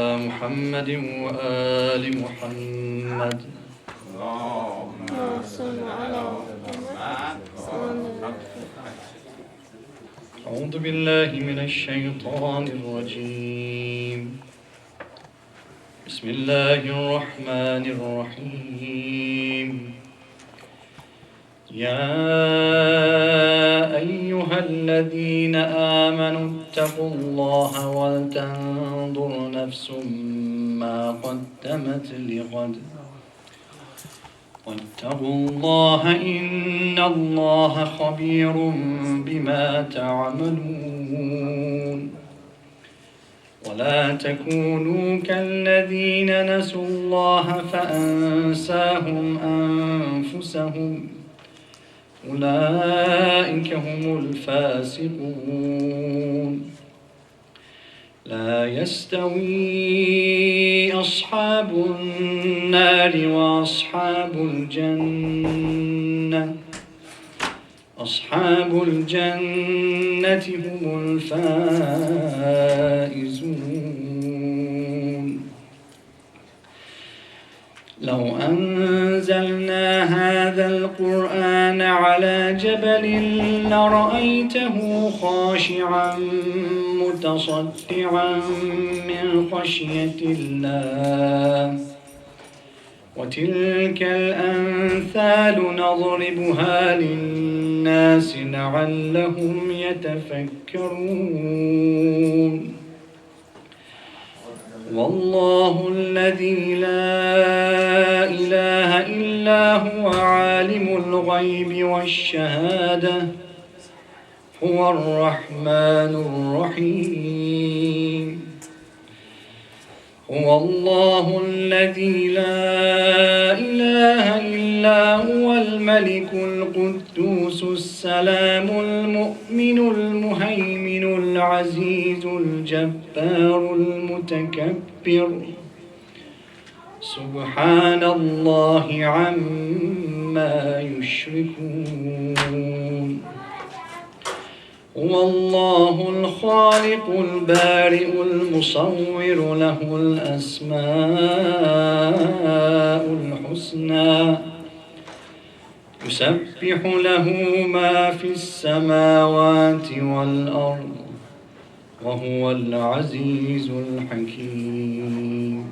محمد وآل محمد. اللهم صل على محمد. أعوذ بالله من الشيطان الرجيم. بسم الله الرحمن الرحيم. يا أيها الذين آمنوا اتقوا الله ولتنظر نفس ما قدمت لغد واتقوا الله إن الله خبير بما تعملون. ولا تكونوا كالذين نسوا الله فأنساهم أنفسهم أولئك هم الفاسقون. لا يستوي أصحاب النار وأصحاب الجنة أصحاب الجنة هم الفائزون. لو أنزلنا هذا القرآن على جبل لرأيته خاشعا متصدعا من خشية الله. وتلك الأمثال نضربها للناس لعلهم يتفكرون. والله الذي لا إله إلا هو عالم الغيب والشهادة هو الرحمن الرحيم. هو الله الذي لا إله إلا هو الملك القدوس السلام المؤمن المهيمن العزيز الجبار المتكبر سبحان الله عما يشركون. هو الله الخالق البارئ المصور له الأسماء الحسنى يسبح له ما في السماوات والأرض وهو العزيز الحكيم.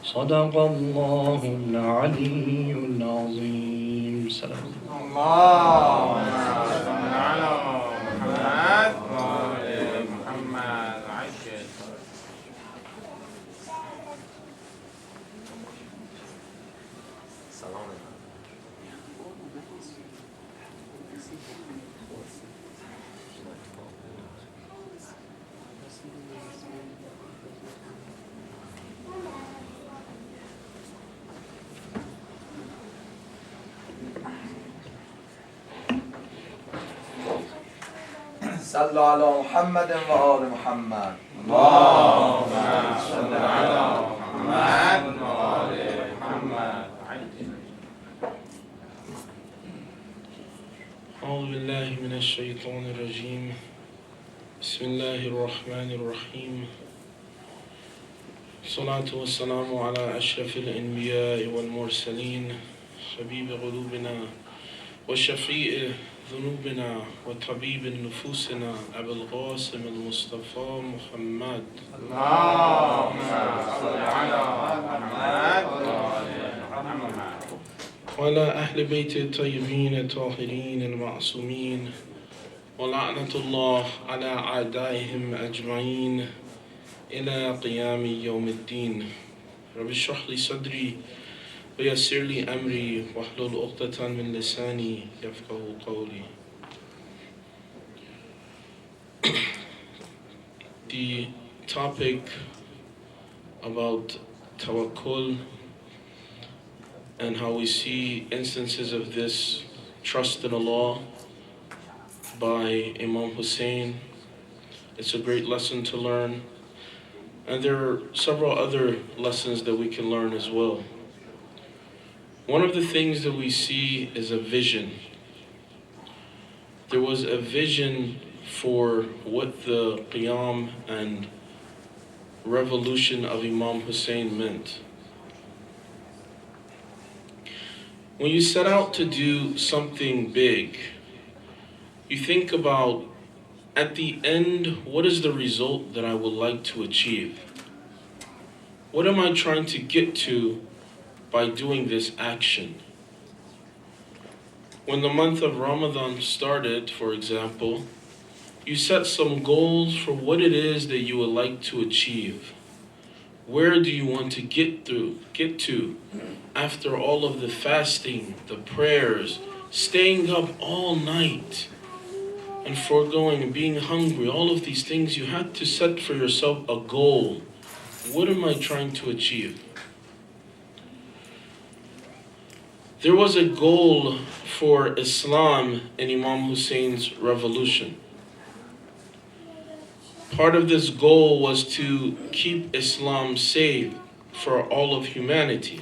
صدق الله العلي العظيم. سلام. اللهم صل على محمد وآل محمد. عشر سلام. صلوا على محمد وآل محمد. اللهم صل على محمد وآل محمد. أعوذ بالله من الشيطان الرجيم. بسم الله الرحمن الرحيم. الصلاة والسلام على أشرف الأنبياء والمرسلين حبيب قلوبنا وشفيع ذنوبنا وطبيب نفوسنا أبي القاسم المصطفى محمد. اللهم صل على محمد وآل محمد. وعلى أهل بيت الطيبين الطاهرين المعصومين ولعنة الله على أعدائهم أجمعين إلى قيام يوم الدين. رب اشرح لي صدري ويسر لي أمري واحلل عقدة من لساني يفقه قولي. The topic about tawakkul and how we see instances of this trust in Allah by Imam Hussein. It's a great lesson to learn, and there are several other lessons that we can learn as well. One of the things that we see is a vision. There was a vision for what the Qiyam and revolution of Imam Hussein meant. When you set out to do something big, you think about, at the end, what is the result that I would like to achieve? What am I trying to get to by doing this action? When the month of Ramadan started, for example, you set some goals for what it is that you would like to achieve. Where do you want to get to after all of the fasting, the prayers, staying up all night, and foregoing and being hungry, all of these things? You had to set for yourself a goal. What am I trying to achieve? There was a goal for Islam in Imam Hussein's revolution. Part of this goal was to keep Islam safe for all of humanity.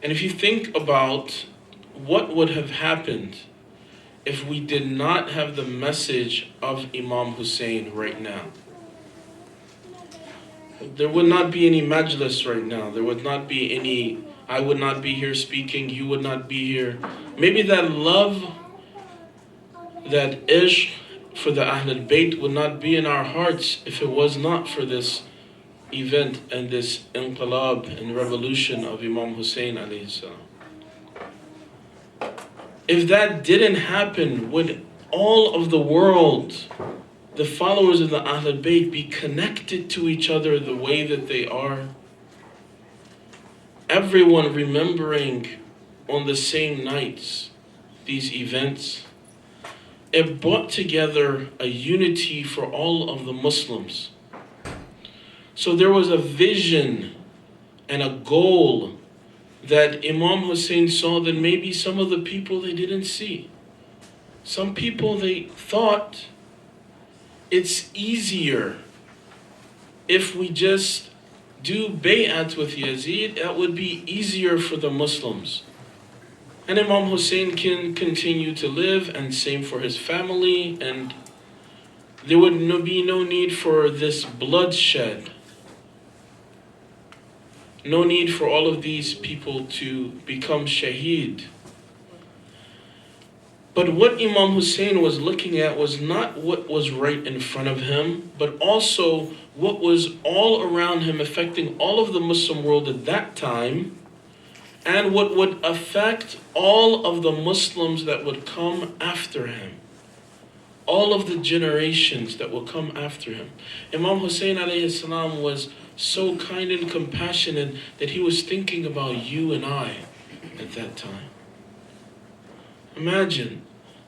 And if you think about what would have happened if we did not have the message of Imam Hussein right now, there would not be any majlis right now. There would not be any, I would not be here speaking, you would not be here. Maybe that love, that ishq for the Ahlul Bayt would not be in our hearts if it was not for this event and this inqilab and revolution of Imam Hussein alayhi salam. If that didn't happen, would all of the world, the followers of the Ahlul Bayt, be connected to each other the way that they are? Everyone remembering on the same nights these events. It brought together a unity for all of the Muslims. So there was a vision and a goal that Imam Hussein saw that maybe some of the people they didn't see. Some people they thought it's easier if we just do bay'at with Yazid, that would be easier for the Muslims. And Imam Hussein can continue to live, and same for his family, and there would be no need for this bloodshed. No need for all of these people to become shaheed. But what Imam Hussein was looking at was not what was right in front of him, but also what was all around him, affecting all of the Muslim world at that time, and what would affect all of the Muslims that would come after him. All of the generations that will come after him. Imam Hussein alayhi salam was so kind and compassionate that he was thinking about you and I at that time. Imagine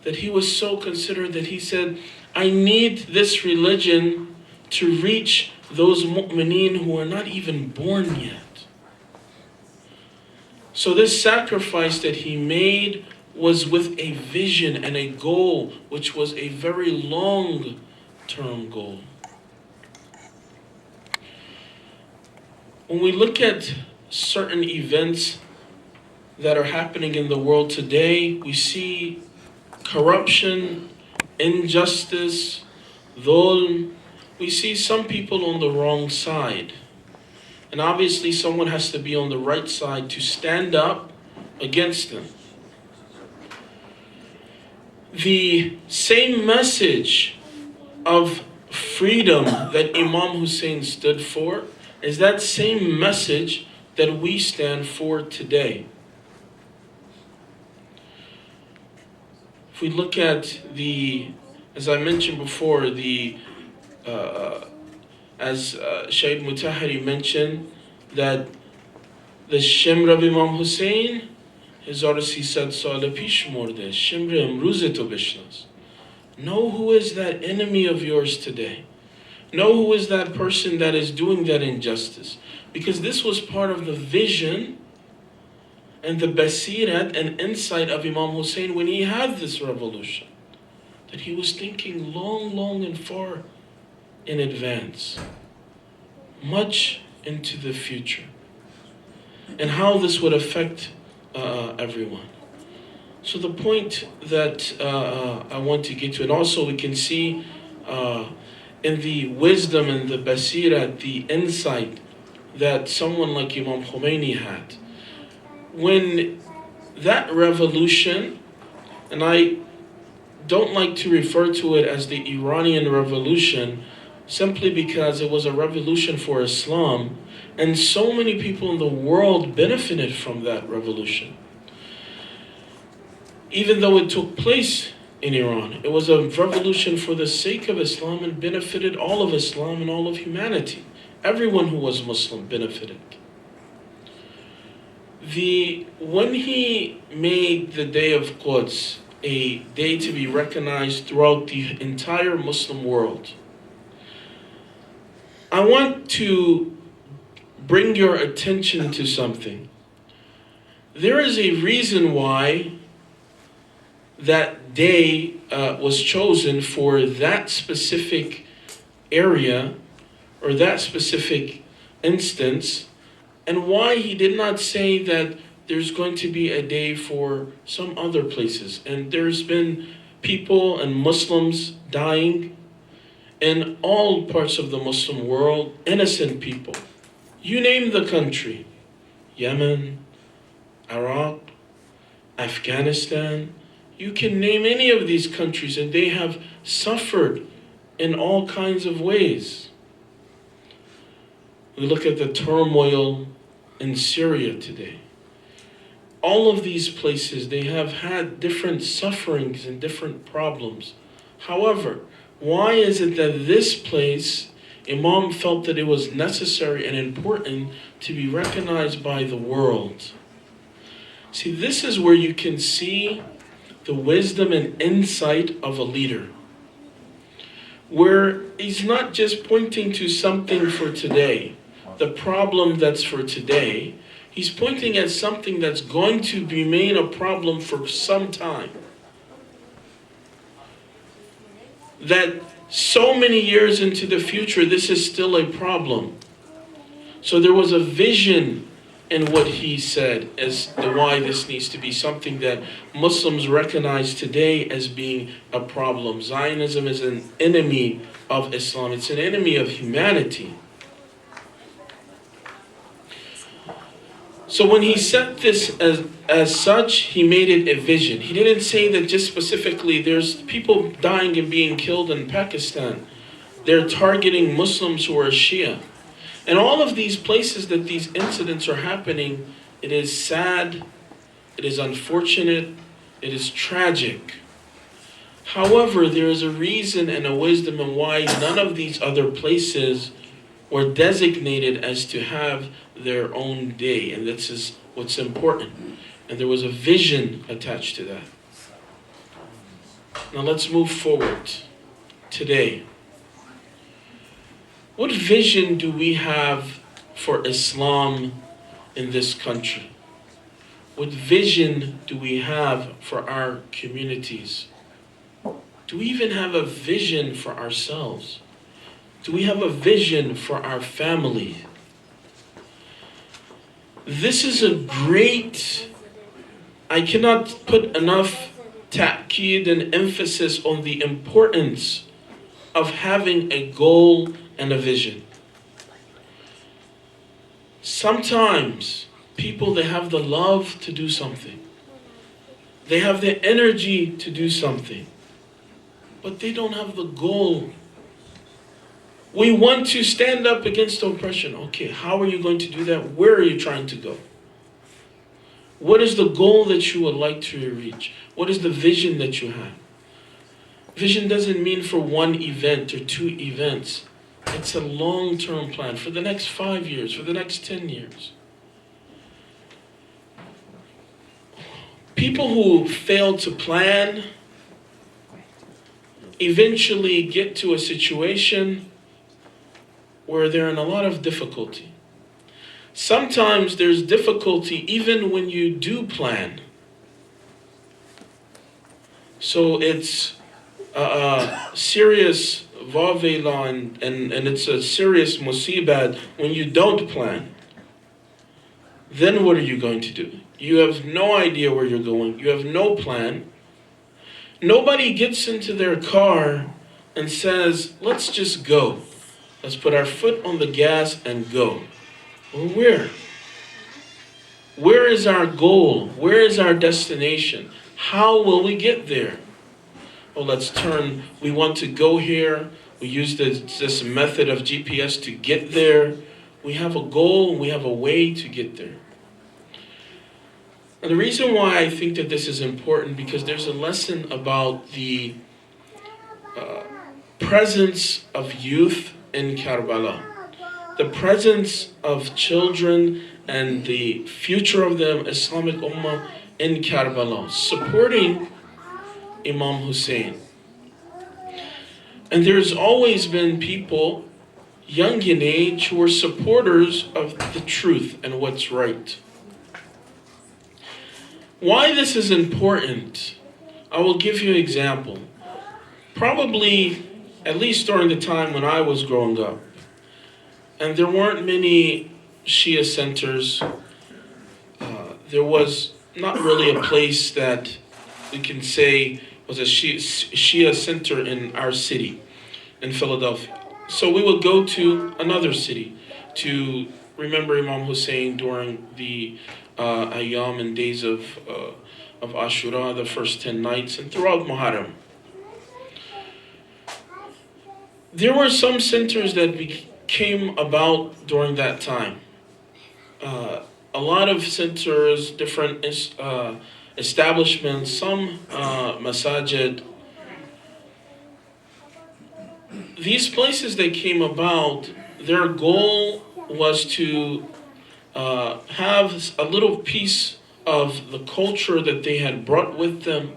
that he was so considerate that he said, I need this religion to reach those mu'mineen who are not even born yet. So this sacrifice that he made was with a vision and a goal, which was a very long-term goal. When we look at certain events that are happening in the world today, we see corruption, injustice, dhulm. We see some people on the wrong side. And obviously someone has to be on the right side to stand up against them. The same message of freedom that Imam Hussein stood for is that same message that we stand for today. If we look at as I mentioned before, as Shaykh Mutahari mentioned, that the Shimr of Imam Hussein, 1300 سال پیش مرده. شمر امروز تو بشناس. Know who is that enemy of yours today. Know who is that person that is doing that injustice. Because this was part of the vision and the basirat and insight of Imam Hussein when he had this revolution. That he was thinking long and far in advance. Much into the future. And how this would affect everyone. So the point that I want to get to, and also we can see in the wisdom and the basira, the insight that someone like Imam Khomeini had. When that revolution, and I don't like to refer to it as the Iranian Revolution simply because it was a revolution for Islam, and so many people in the world benefited from that revolution. Even though it took place in Iran, it was a revolution for the sake of Islam and benefited all of Islam and all of humanity. Everyone who was Muslim benefited. When he made the day of Quds a day to be recognized throughout the entire Muslim world, I want to bring your attention to something. There is a reason why that day was chosen for that specific area or that specific instance, and why he did not say that there's going to be a day for some other places. And there's been people and Muslims dying in all parts of the Muslim world, innocent people. You name the country: Yemen, Iraq, Afghanistan. You can name any of these countries and they have suffered in all kinds of ways. We look at the turmoil in Syria today. All of these places, they have had different sufferings and different problems. However, why is it that this place, Imam felt that it was necessary and important to be recognized by the world? See, this is where you can see the wisdom and insight of a leader, where he's not just pointing to something for today, the problem that's for today. He's pointing at something that's going to remain a problem for some time. That so many years into the future, this is still a problem. So there was a vision in what he said as to why this needs to be something that Muslims recognize today as being a problem. Zionism is an enemy of Islam. It's an enemy of humanity. So when he said this as such, he made it a vision. He didn't say that just specifically there's people dying and being killed in Pakistan. They're targeting Muslims who are Shia. And all of these places that these incidents are happening, it is sad, it is unfortunate, it is tragic. However, there is a reason and a wisdom in why none of these other places were designated as to have their own day, and this is what's important. And there was a vision attached to that. Now let's move forward today. What vision do we have for Islam in this country? What vision do we have for our communities? Do we even have a vision for ourselves? Do we have a vision for our family? This is a great, I cannot put enough ta'keed and emphasis on the importance of having a goal and a vision. Sometimes people, they have the love to do something. They have the energy to do something, but they don't have the goal. We want to stand up against oppression. Okay, how are you going to do that? Where are you trying to go? What is the goal that you would like to reach? What is the vision that you have? Vision doesn't mean for one event or two events. It's a long-term plan for the next 5 years, for the next 10 years. People who fail to plan eventually get to a situation where they're in a lot of difficulty. Sometimes there's difficulty even when you do plan. So it's a serious vavela and it's a serious musibad when you don't plan. Then what are you going to do? You have no idea where you're going. You have no plan. Nobody gets into their car and says, let's just go. Let's put our foot on the gas and go. Well, where? Where is our goal? Where is our destination? How will we get there? Well, let's turn. We want to go here. We use this method of GPS to get there. We have a goal, we have a way to get there. And the reason why I think that this is important, because there's a lesson about the presence of youth in Karbala. The presence of children and the future of the Islamic Ummah in Karbala, supporting Imam Hussein. And there's always been people, young in age, who are supporters of the truth and what's right. Why this is important, I will give you an example. Probably, at least during the time when I was growing up, and there weren't many Shia centers. There was not really a place that we can say was a Shia center in our city, in Philadelphia. So we would go to another city to remember Imam Hussein during the Ayyam and days of Ashura, the first 10 nights, and throughout Muharram. There were some centers that came about during that time. A lot of centers, different establishments, some masajid. These places that came about, their goal was to have a little piece of the culture that they had brought with them,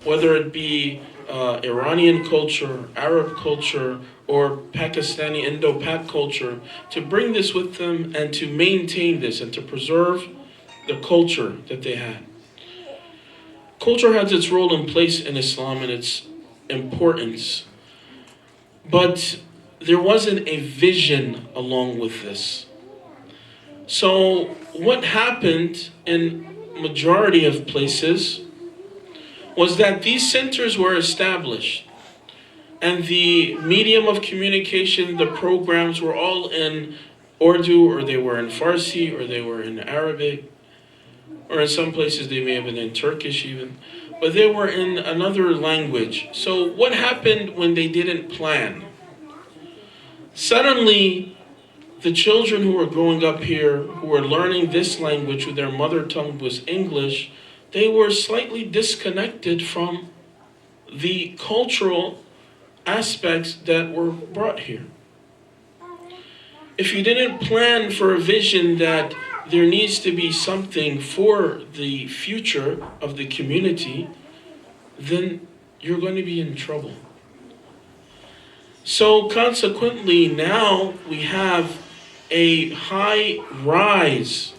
whether it be Iranian culture, Arab culture, or Pakistani Indo-Pak culture, to bring this with them and to maintain this and to preserve the culture that they had. Culture has its role and place in Islam and its importance, but there wasn't a vision along with this. So what happened in majority of places was that these centers were established, and the medium of communication, the programs were all in Urdu, or they were in Farsi, or they were in Arabic, or in some places they may have been in Turkish even, but they were in another language. So what happened when they didn't plan? Suddenly, the children who were growing up here, who were learning this language, who their mother tongue was English, they were slightly disconnected from the cultural aspects that were brought here. If you didn't plan for a vision that there needs to be something for the future of the community, then you're going to be in trouble. So consequently, now we have a high rise,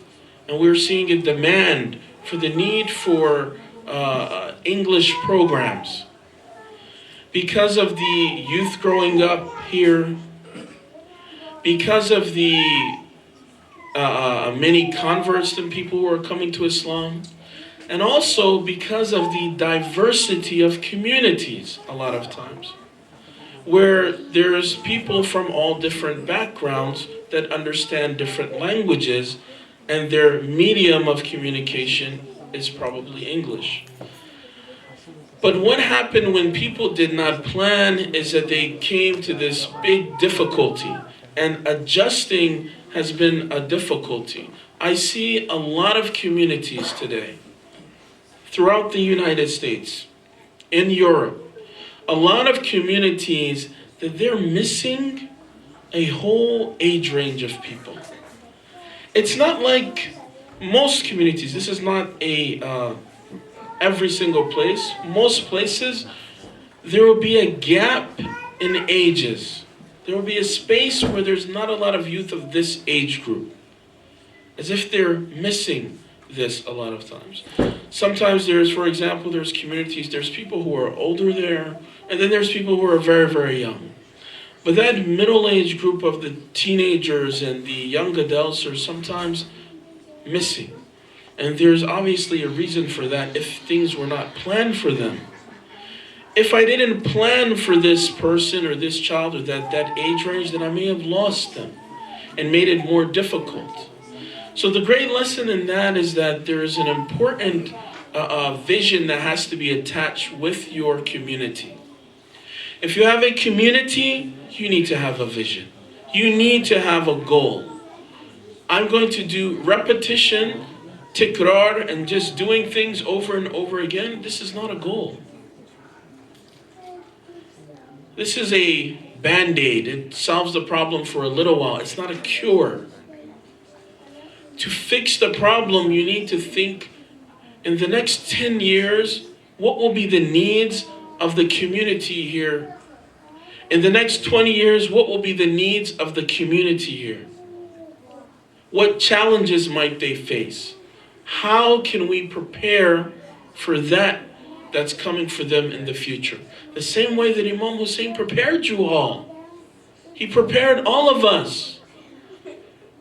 and we're seeing a demand for the need for English programs. Because of the youth growing up here, because of the many converts and people who are coming to Islam, and also because of the diversity of communities a lot of times, where there's people from all different backgrounds that understand different languages, and their medium of communication is probably English. But what happened when people did not plan is that they came to this big difficulty, and adjusting has been a difficulty. I see a lot of communities today, throughout the United States, in Europe, a lot of communities that they're missing a whole age range of people. It's not like most communities. This is not a every single place. Most places, there will be a gap in ages. There will be a space where there's not a lot of youth of this age group, as if they're missing this a lot of times. Sometimes there's, for example, there's communities, there's people who are older there, and then there's people who are very, very young. But that middle-aged group of the teenagers and the young adults are sometimes missing. And there's obviously a reason for that if things were not planned for them. If I didn't plan for this person or this child or that age range, then I may have lost them and made it more difficult. So the great lesson in that is that there is an important vision that has to be attached with your community. If you have a community, you need to have a vision. You need to have a goal. I'm going to do repetition, tikrar, and just doing things over and over again. This is not a goal. This is a band-aid. It solves the problem for a little while. It's not a cure. To fix the problem, you need to think, in the next 10 years, what will be the needs of the community here? In the next 20 years, what will be the needs of the community here? What challenges might they face? How can we prepare for that's coming for them in the future? The same way that Imam Hussein prepared you all. He prepared all of us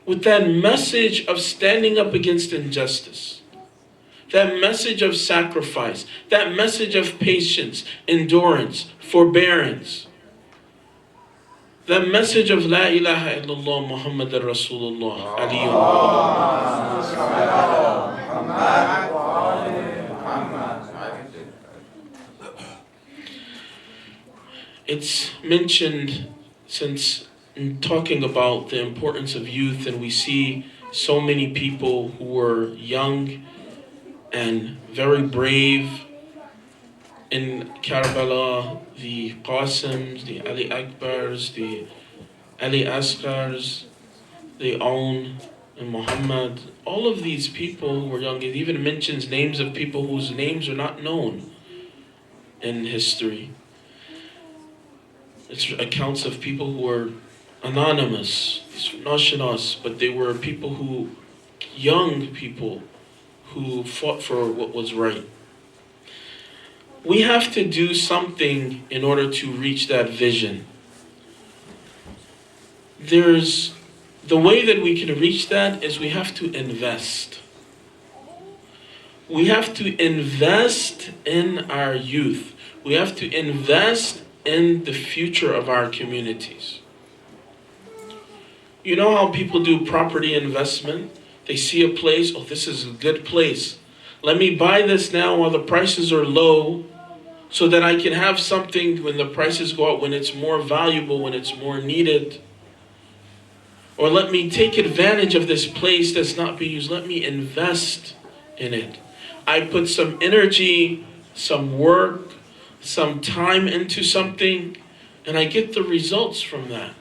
with that message of standing up against injustice, that message of sacrifice, that message of patience, endurance, forbearance, that message of La ilaha illallah Muhammadur Rasulullah. It's mentioned, since talking about the importance of youth, and we see so many people who were young and very brave in Karbala, the Qasims, the Ali Akbars, the Ali Asghars, the Aoun and Muhammad, all of these people who were young. It even mentions names of people whose names are not known in history. It's accounts of people who were anonymous, but they were people who, young people, who fought for what was right. We have to do something in order to reach that vision. The way that we can reach that is we have to invest. We have to invest in our youth. We have to invest in the future of our communities. You know how people do property investment? They see a place, oh, this is a good place. Let me buy this now while the prices are low, so that I can have something when the prices go up, when it's more valuable, when it's more needed. Or let me take advantage of this place that's not being used. Let me invest in it. I put some energy, some work, some time into something, and I get the results from that.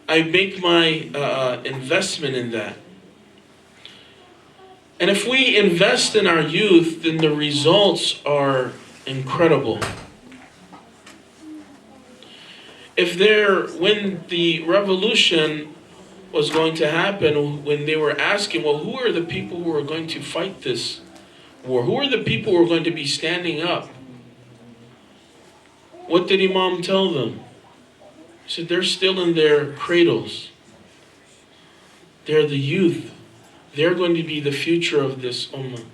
I make my investment in that. And if we invest in our youth, then the results are incredible. When the revolution was going to happen, when they were asking, well, who are the people who are going to fight this war? Who are the people who are going to be standing up? What did Imam tell them? He said, they're still in their cradles. They're the youth. They're going to be the future of this ummah.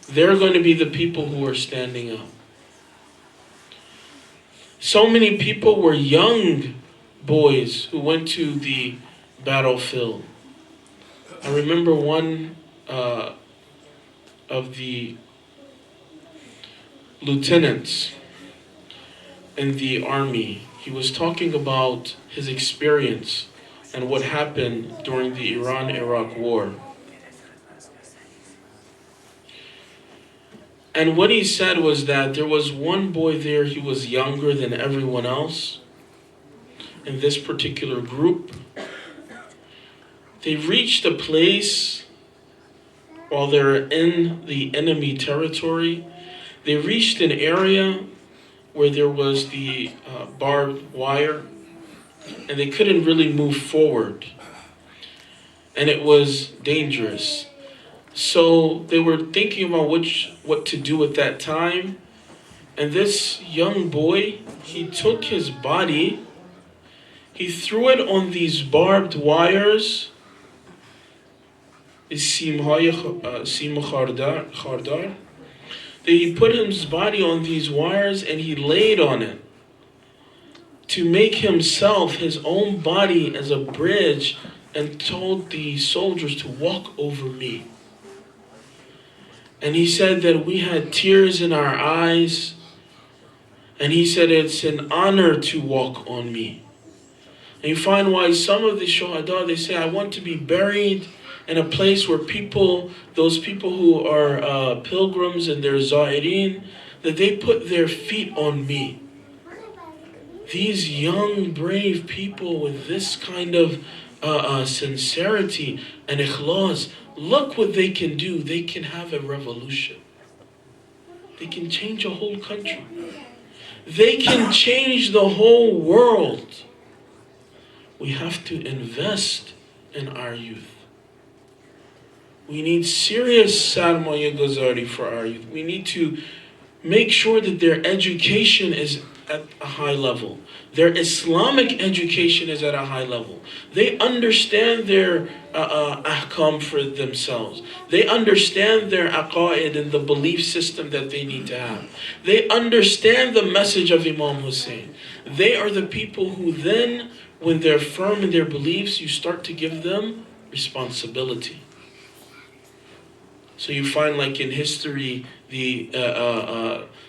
They're going to be the people who are standing up. So many people were young boys who went to the battlefield. I remember one of the lieutenants in the army. He was talking about his experience and what happened during the Iran-Iraq war. And what he said was that there was one boy there, he was younger than everyone else in this particular group. They reached a place while they're in the enemy territory. They reached an area where there was the barbed wire, and they couldn't really move forward. And it was dangerous. So they were thinking about what to do at that time. And this young boy, he took his body, he threw it on these barbed wires, سیم خاردار. He put his body on these wires and he laid on it to make himself, his own body, as a bridge, and told the soldiers to walk over me. And he said that we had tears in our eyes, and he said it's an honor to walk on me. And you find why some of the shuhada, they say, I want to be buried in a place where those people who are pilgrims and they're za'irin, that they put their feet on me. These young, brave people with this kind of sincerity and ikhlas, look what they can do. They can have a revolution. They can change a whole country. They can change the whole world. We have to invest in our youth. We need serious sarmaya guzari for our youth. We need to make sure that their education is at a high level. Their Islamic education is at a high level. They understand their ahkam for themselves. They understand their aqaid and the belief system that they need to have. They understand the message of Imam Hussein. They are the people who then, when they're firm in their beliefs, you start to give them responsibility. So you find, like in history,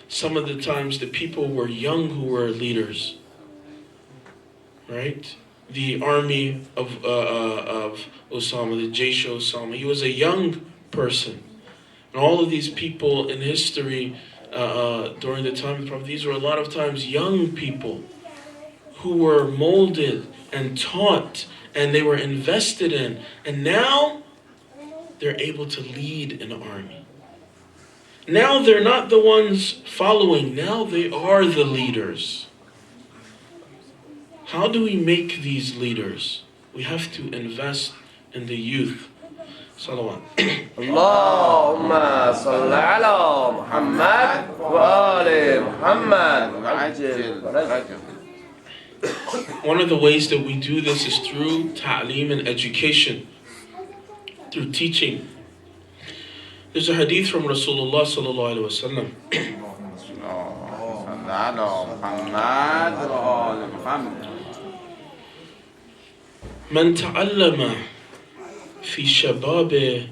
some of the times the people were young who were leaders, right? The army of Osama, the Jaysh Osama, he was a young person. And all of these people in history during the time of the Prophet, these were a lot of times young people who were molded and taught, and they were invested in. And now they're able to lead an army. Now they're not the ones following. Now they are the leaders. How do we make these leaders? We have to invest in the youth. Salawat. Allahumma salli ala Muhammad wa ali Muhammad. One of the ways that we do this is through ta'aleem and education, through teaching. There's a hadith from Rasulullah sallallahu alaihi wasallam. من تعلم في شبابه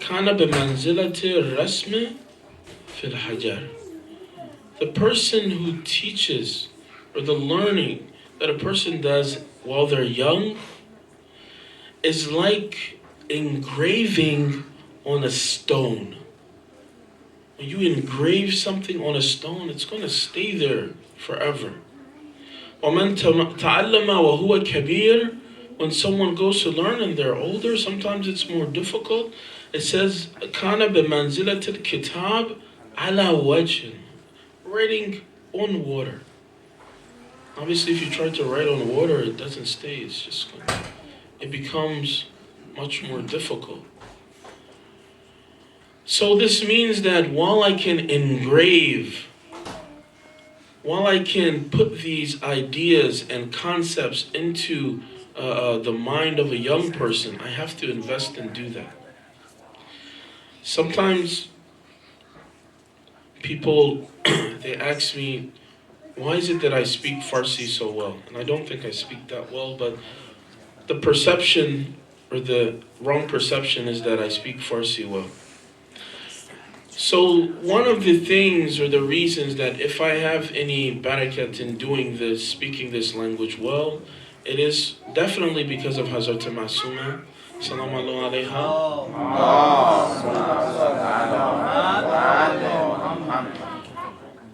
كان بمنزلة الرسم في الحجر. The person who teaches, or the learning that a person does while they're young, is like engraving on a stone. When you engrave something on a stone, it's going to stay there forever. وَمَنْ تَعَلَّمَ وَهُوَ كَبِيرٌ. When someone goes to learn and they're older, sometimes it's more difficult. It says, كَانَ بِمَنْزِلَةِ الْكِتَابِ عَلَى وَجْهٍ. Writing on water. Obviously, if you try to write on water, it doesn't stay. It becomes much more difficult. So this means that while I can engrave, while I can put these ideas and concepts into the mind of a young person, I have to invest and do that. Sometimes people, they ask me, why is it that I speak Farsi so well? And I don't think I speak that well, but the perception, or the wrong perception, is that I speak Farsi well. So one of the things, or the reasons, that if I have any barakat in doing this, speaking this language well, it is definitely because of Hazrat Masuma, Salam alayha.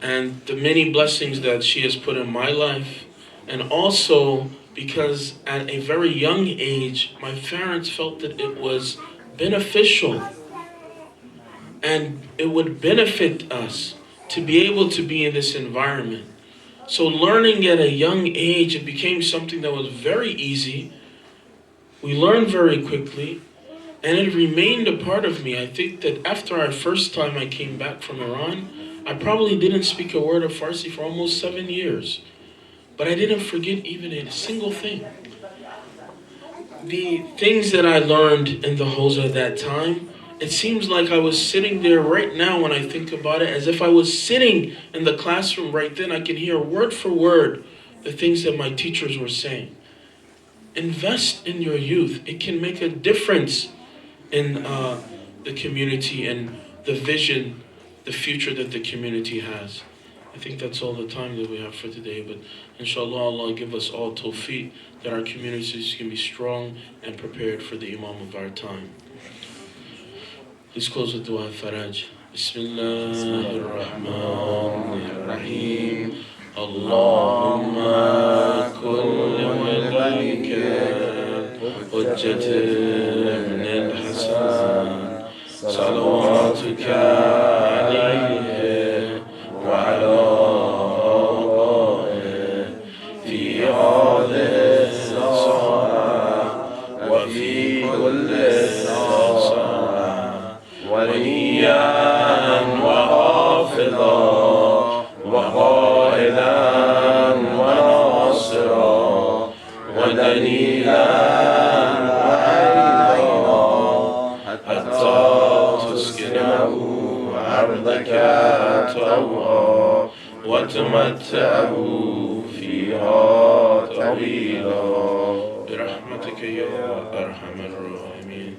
And the many blessings that she has put in my life, and also because at a very young age, my parents felt that it was beneficial and it would benefit us to be able to be in this environment. So learning at a young age, it became something that was very easy. We learned very quickly, and it remained a part of me. I think that after our first time I came back from Iran, I probably didn't speak a word of Farsi for almost 7 years. But I didn't forget even a single thing. The things that I learned in the Hawza at that time, it seems like I was sitting there right now when I think about it, as if I was sitting in the classroom right then. I can hear word for word the things that my teachers were saying. Invest in your youth. It can make a difference in the community and the vision, the future that the community has. I think that's all the time that we have for today, but inshallah, Allah give us all tawfiq that our communities can be strong and prepared for the Imam of our time. Please close with dua faraj. Bismillahir Rahmanir Rahim. Allahumma kulli waliyika hujjat ibn al-Hasan salawatuka alayhi wa ala alihi fi hadhihi as-salah wa fi kulli salah وليا وحافظا وقائدا وناصرا ودليلا وعينا حتى تسكنه أرضك طوعا وتمتعه فيها طويلا برحمتك يا أرحم الراحمين.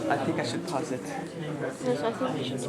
I think I should pause it. Yes, I think we should.